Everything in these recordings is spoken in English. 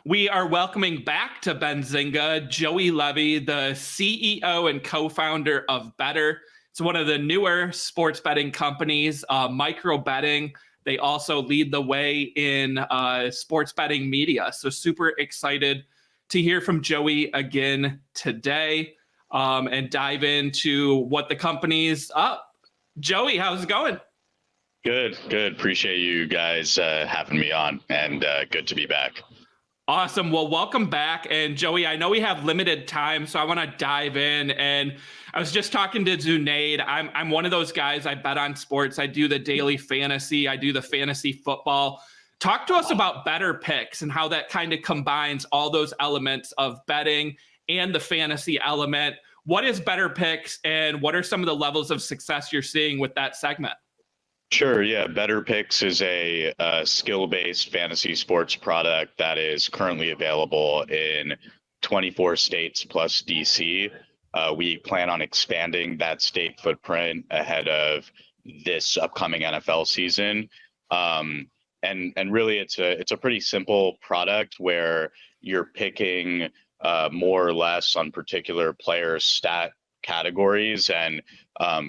We are welcoming back to Benzinga Joey Levy, the CEO and co-founder of Betr. It's one of the newer sports betting companies, micro betting. They also lead the way in sports betting media. So super excited to hear from Joey again today and dive into what the company's up. Joey, how's it going? Good. Appreciate you guys having me on, and good to be back. Awesome. Well, welcome back. And Joey, I know we have limited time, so I want to dive in. And I was just talking to Zunaid. I'm one of those guys. I bet on sports. I do the daily fantasy. I do the fantasy football. Talk to us about Betr Picks and how that kind of combines all those elements of betting and the fantasy element. What is Betr Picks, and what are some of the levels of success you're seeing with that segment? Sure. Yeah. Betr Picks is a skill-based fantasy sports product that is currently available in 24 states plus DC. We plan on expanding that state footprint ahead of this upcoming NFL season. And really, it's a pretty simple product where you're picking more or less on particular player stat categories and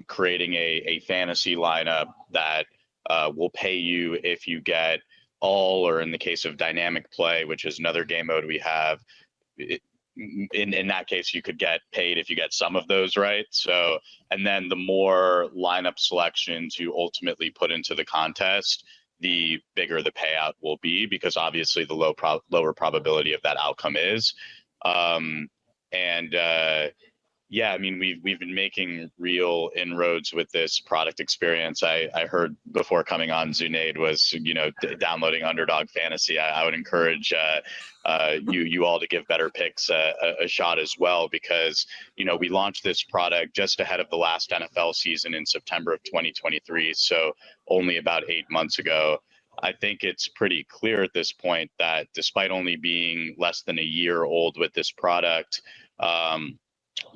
creating a fantasy lineup that will pay you if you get all, or in the case of dynamic play, which is another game mode we have, in that case, you could get paid if you get some of those right. So, and then the more lineup selections you ultimately put into the contest, the bigger the payout will be, because obviously the lower probability of that outcome is. Yeah, I mean, we've been making real inroads with this product experience. I heard before coming on, Zunaid was downloading Underdog Fantasy. I would encourage you all to give Betr Picks a shot as well, because we launched this product just ahead of the last NFL season in September of 2023, so only about 8 months ago. I think it's pretty clear at this point that despite only being less than a year old with this product,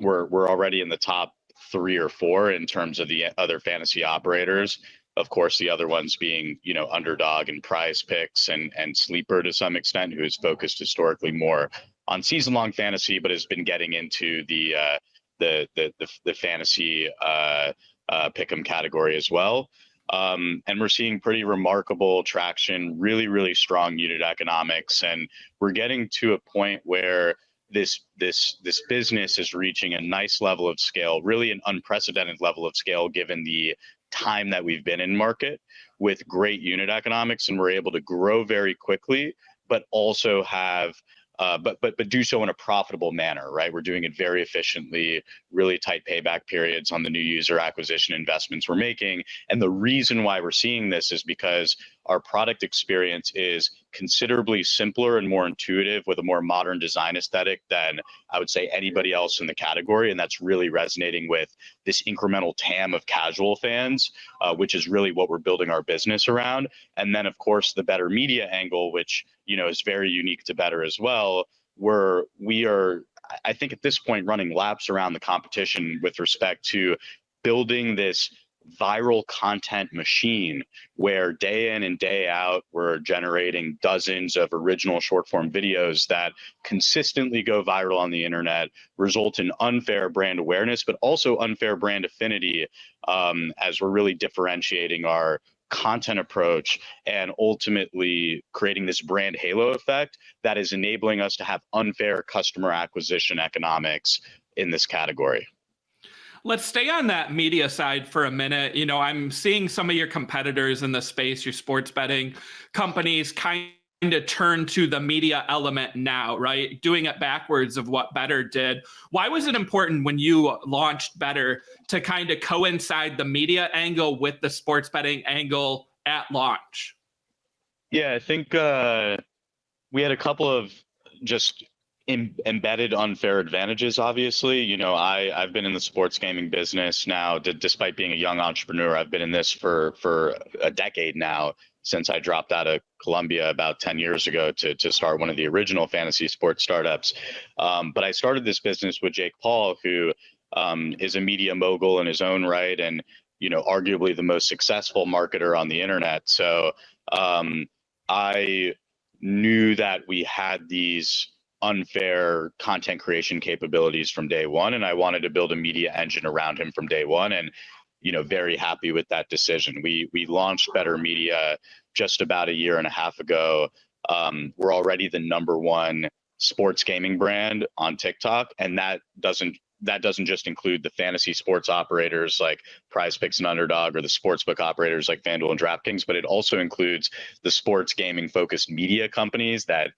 we're already in the top 3 or 4 in terms of the other fantasy operators. Of course, the other ones being, Underdog and Prize Picks and Sleeper to some extent, who is focused historically more on season-long fantasy, but has been getting into the fantasy pick'em category as well. And we're seeing pretty remarkable traction, really, really strong unit economics, and we're getting to a point where this business is reaching a nice level of scale, really an unprecedented level of scale, given the time that we've been in market, with great unit economics, and we're able to grow very quickly, but also have but do so in a profitable manner, right? We're doing it very efficiently, really tight payback periods on the new user acquisition investments we're making. And the reason why we're seeing this is because our product experience is considerably simpler and more intuitive, with a more modern design aesthetic than I would say anybody else in the category. And that's really resonating with this incremental TAM of casual fans, which is really what we're building our business around. And then, of course, the Betr media angle, which is very unique to Betr as well, where we are, I think at this point, running laps around the competition with respect to building this viral content machine, where day in and day out we're generating dozens of original short form videos that consistently go viral on the internet, result in unfair brand awareness, but also unfair brand affinity, as we're really differentiating our content approach and ultimately creating this brand halo effect that is enabling us to have unfair customer acquisition economics in this category. Let's stay on that media side for a minute. I'm seeing some of your competitors in the space, your sports betting companies, kind of turn to the media element now, right? Doing it backwards of what Betr did. Why was it important when you launched Betr to kind of coincide the media angle with the sports betting angle at launch? Yeah, I think we had a couple of just embedded unfair advantages. Obviously, I've been in the sports gaming business now, despite being a young entrepreneur. I've been in this for a decade now, since I dropped out of Columbia about 10 years ago to start one of the original fantasy sports startups. But I started this business with Jake Paul, who is a media mogul in his own right, and arguably the most successful marketer on the internet. So I knew that we had these unfair content creation capabilities from day one, and I wanted to build a media engine around him from day one. And very happy with that decision. We launched Betr Media just about a year and a half ago. We're already the #1 sports gaming brand on TikTok, and that doesn't just include the fantasy sports operators like Prize Picks and Underdog, or the sportsbook operators like FanDuel and DraftKings, but it also includes the sports gaming focused media companies that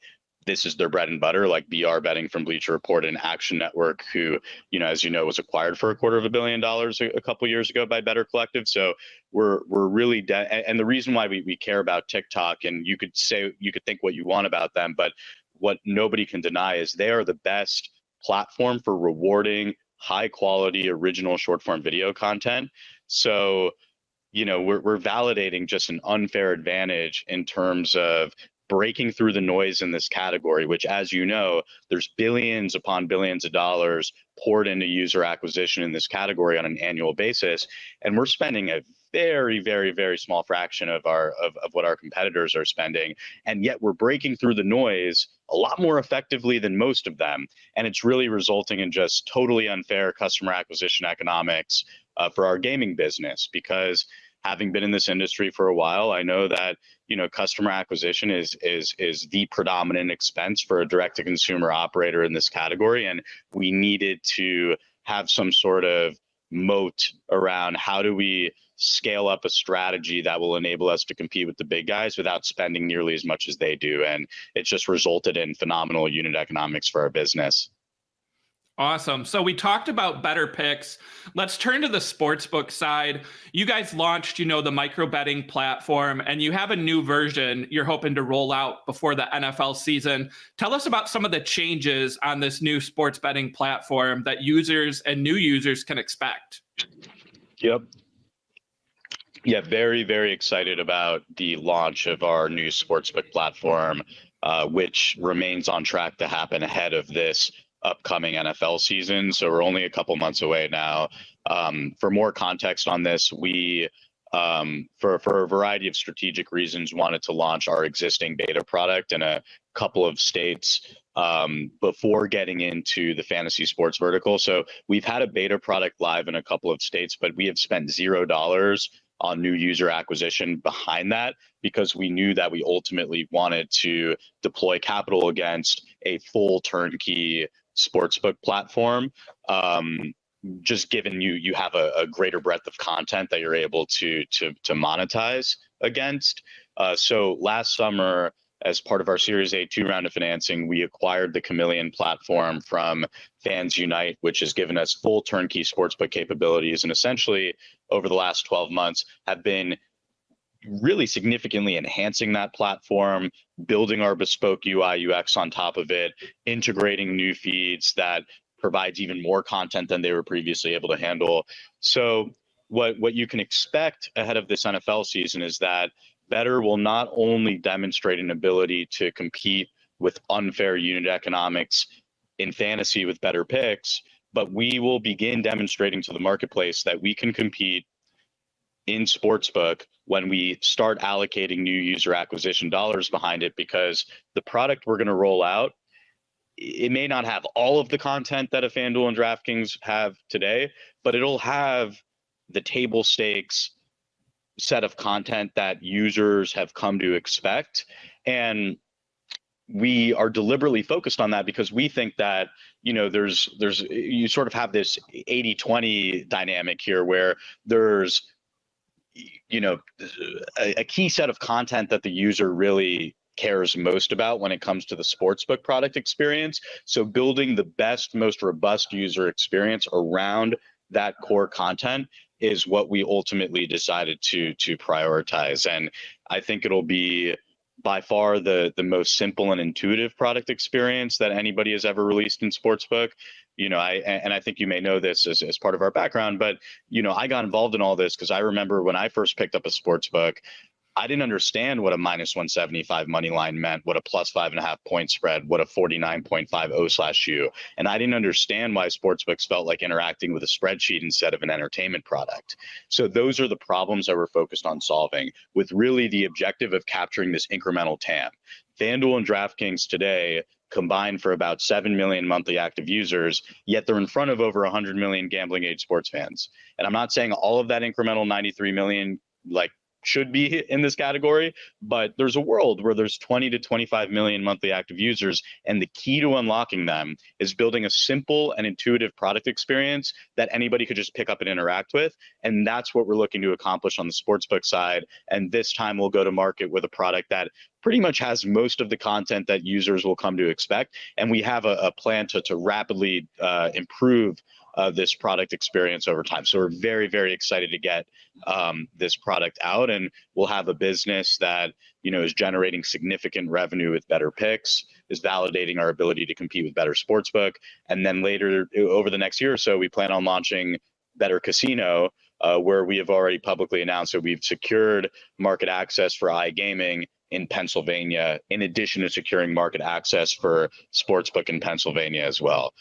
this is their bread and butter, like BR Betting from Bleacher Report and Action Network, who, as was acquired for $250 million a couple years ago by Betr Collective. So we're really and the reason why we care about TikTok, and you could think what you want about them, but what nobody can deny is they are the best platform for rewarding high quality original short form video content. So we're validating just an unfair advantage in terms of breaking through the noise in this category, which, as you know, there's billions upon billions of dollars poured into user acquisition in this category on an annual basis, and we're spending a very, very, very small fraction of what our competitors are spending, and yet we're breaking through the noise a lot more effectively than most of them, and it's really resulting in just totally unfair customer acquisition economics for our gaming business. Because having been in this industry for a while, I know that customer acquisition is the predominant expense for a direct-to-consumer operator in this category, and we needed to have some sort of moat around how do we scale up a strategy that will enable us to compete with the big guys without spending nearly as much as they do, and it's just resulted in phenomenal unit economics for our business. Awesome. So we talked about Betr Picks. Let's turn to the sportsbook side. You guys launched, the micro betting platform, and you have a new version you're hoping to roll out before the NFL season. Tell us about some of the changes on this new sports betting platform that users and new users can expect. Yep. Yeah, very, very excited about the launch of our new sportsbook platform, which remains on track to happen ahead of this upcoming NFL season. So we're only a couple months away now. For more context on this, we, for a variety of strategic reasons, wanted to launch our existing beta product in a couple of states before getting into the fantasy sports vertical. So we've had a beta product live in a couple of states, but we have spent $0 on new user acquisition behind that, because we knew that we ultimately wanted to deploy capital against a full turnkey sportsbook platform. Just given you have a greater breadth of content that you're able to monetize against. So last summer, as part of our Series A2 round of financing, we acquired the Chameleon platform from Fans Unite, which has given us full turnkey sportsbook capabilities, and essentially over the last 12 months have been really significantly enhancing that platform, building our bespoke UI UX on top of it, integrating new feeds that provides even more content than they were previously able to handle. So what you can expect ahead of this NFL season is that Betr will not only demonstrate an ability to compete with unfair unit economics in fantasy with Betr Picks, but we will begin demonstrating to the marketplace that we can compete in sportsbook when we start allocating new user acquisition dollars behind it, because the product we're going to roll out, it may not have all of the content that a FanDuel and DraftKings have today, but it'll have the table stakes set of content that users have come to expect. And we are deliberately focused on that because we think that, there's you sort of have this 80-20 dynamic here where there's, a key set of content that the user really cares most about when it comes to the sportsbook product experience. So building the best, most robust user experience around that core content is what we ultimately decided to prioritize. And I think it'll be by far the most simple and intuitive product experience that anybody has ever released in sportsbook. I think you may know this as part of our background, but I got involved in all this because I remember when I first picked up a sportsbook, I didn't understand what a -175 money line meant, what a +5.5 point spread, what a 49.50/U. And I didn't understand why sportsbooks felt like interacting with a spreadsheet instead of an entertainment product. So those are the problems that we're focused on solving, with really the objective of capturing this incremental TAM. FanDuel and DraftKings today combine for about 7 million monthly active users, yet they're in front of over 100 million gambling age sports fans. And I'm not saying all of that incremental 93 million like should be in this category, but there's a world where there's 20 to 25 million monthly active users, and the key to unlocking them is building a simple and intuitive product experience that anybody could just pick up and interact with. And that's what we're looking to accomplish on the sportsbook side. And this time we'll go to market with a product that pretty much has most of the content that users will come to expect. And we have a plan to rapidly improve this product experience over time. So we're very, very excited to get this product out, and we'll have a business that, you know, is generating significant revenue with Betr Picks, is validating our ability to compete with Betr Sportsbook. And then later, over the next year or so, we plan on launching Betr Casino, where we have already publicly announced that we've secured market access for iGaming in Pennsylvania, in addition to securing market access for sportsbook in Pennsylvania as well.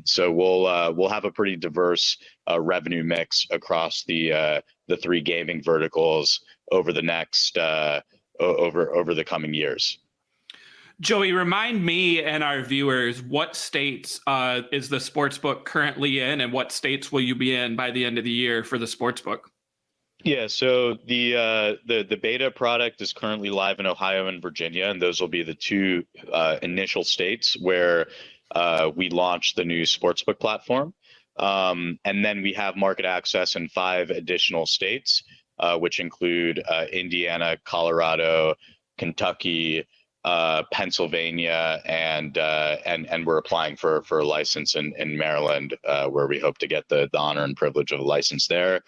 So we'll have a pretty diverse revenue mix across the three gaming verticals over the next over the coming years. Joey, remind me and our viewers, what states is the sportsbook currently in, and what states will you be in by the end of the year for the sportsbook? Yeah, so the beta product is currently live in Ohio and Virginia, and those will be the two initial states where we launched the new sportsbook platform. And then we have market access in 5 additional states, which include Indiana, Colorado, Kentucky, Pennsylvania, and we're applying for a license in Maryland, where we hope to get the honor and privilege of a license there,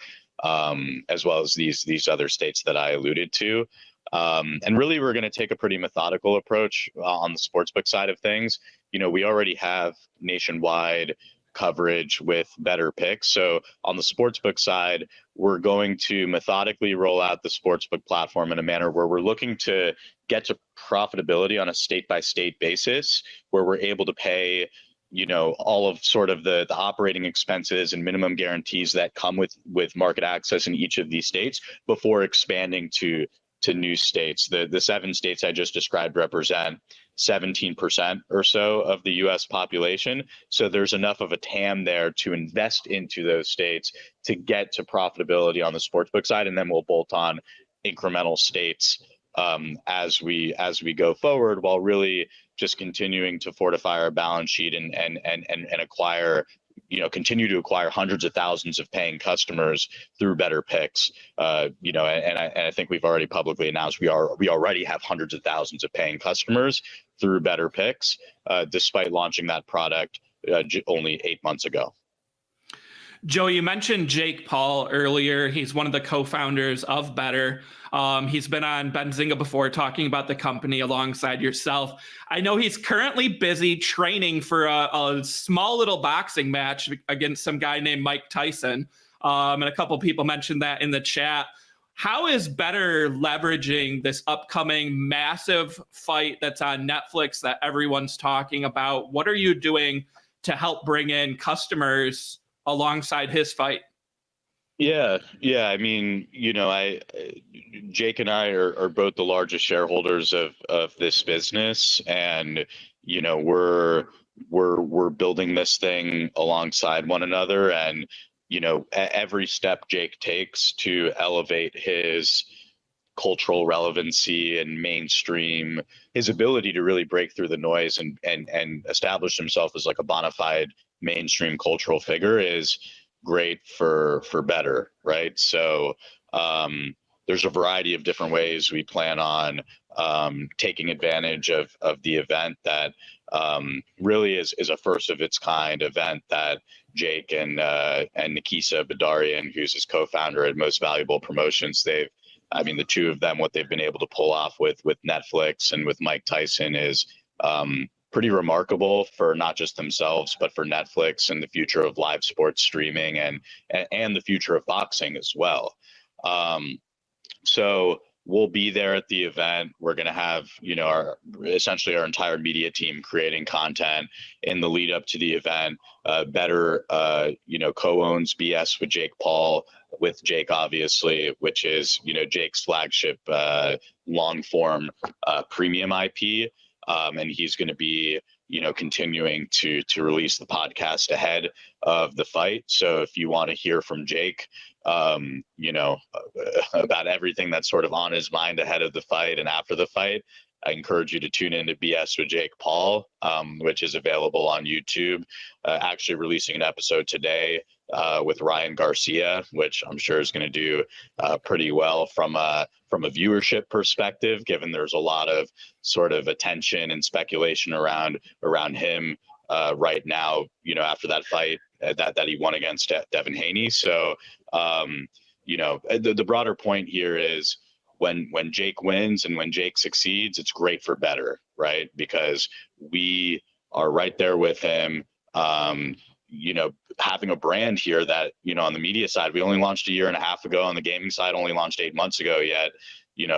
as well as these other states that I alluded to. And really, we're going to take a pretty methodical approach on the sportsbook side of things. You know, we already have nationwide coverage with Betr Picks. So on the sportsbook side, we're going to methodically roll out the sportsbook platform in a manner where we're looking to get to profitability on a state-by-state basis, where we're able to pay, you know, all of sort of the operating expenses and minimum guarantees that come with market access in each of these states before expanding to new states. The 7 states I just described represent 17% or so of the US population. So there's enough of a TAM there to invest into those states to get to profitability on the sportsbook side. And then we'll bolt on incremental states as we go forward, while really just continuing to fortify our balance sheet and acquire, you know, continue to acquire hundreds of thousands of paying customers through Betr Picks. You know, and I think we've already publicly announced we already have hundreds of thousands of paying customers through Betr Picks, despite launching that product only 8 months ago. Joe, you mentioned Jake Paul earlier. He's one of the co-founders of Betr. He's been on Benzinga before talking about the company alongside yourself. I know he's currently busy training for a small little boxing match against some guy named Mike Tyson. And a couple people mentioned that in the chat. How is Betr leveraging this upcoming massive fight that's on Netflix that everyone's talking about? What are you doing to help bring in customers alongside his fight? Yeah. I mean, you know, Jake and I are both the largest shareholders of this business, and you know, we're building this thing alongside one another. And you know, every step Jake takes to elevate his cultural relevancy and mainstream, his ability to really break through the noise and establish himself as like a bona fide mainstream cultural figure is great for Betr, right? So there's a variety of different ways we plan on taking advantage of the event that really is a first of its kind event that Jake and Nikisa Badarian, who's his co-founder at Most Valuable Promotions, the two of them, what they've been able to pull off with Netflix and with Mike Tyson is pretty remarkable for not just themselves, but for Netflix and the future of live sports streaming and the future of boxing as well. So we'll be there at the event. We're going to have, essentially our entire media team creating content in the lead up to the event. Betr, co-owns BS with Jake Paul, with Jake, obviously, which is, Jake's flagship long form premium IP. And he's going to be, continuing to release the podcast ahead of the fight. So if you want to hear from Jake, about everything that's sort of on his mind ahead of the fight and after the fight, I encourage you to tune into BS with Jake Paul, which is available on YouTube. Actually releasing an episode today with Ryan Garcia, which I'm sure is going to do pretty well from a viewership perspective, given there's a lot of sort of attention and speculation around him right now, after that fight that he won against Devin Haney. So, the broader point here is when Jake wins and when Jake succeeds, it's great for Betr, right? Because we are right there with him. Having a brand here that, on the media side, we only launched a year and a half ago. On the gaming side, only launched 8 months ago. Yet,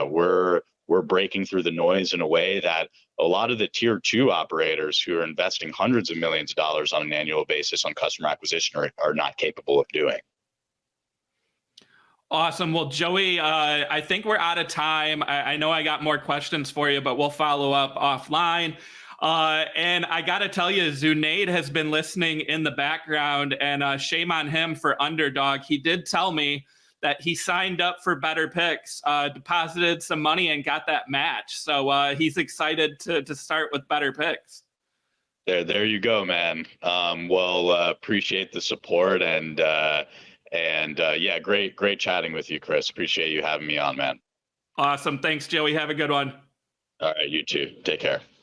we're breaking through the noise in a way that a lot of the tier 2 operators who are investing hundreds of millions of dollars on an annual basis on customer acquisition are not capable of doing. Awesome. Well, Joey, I think we're out of time. I know I got more questions for you, but we'll follow up offline. And I got to tell you, Zunaid has been listening in the background, and shame on him for Underdog. He did tell me that he signed up for Betr Picks, deposited some money, and got that match. So he's excited to start with Betr Picks. There you go, man. Appreciate the support and yeah, great chatting with you, Chris. Appreciate you having me on, man. Awesome. Thanks, Joey. Have a good one. All right, you too. Take care.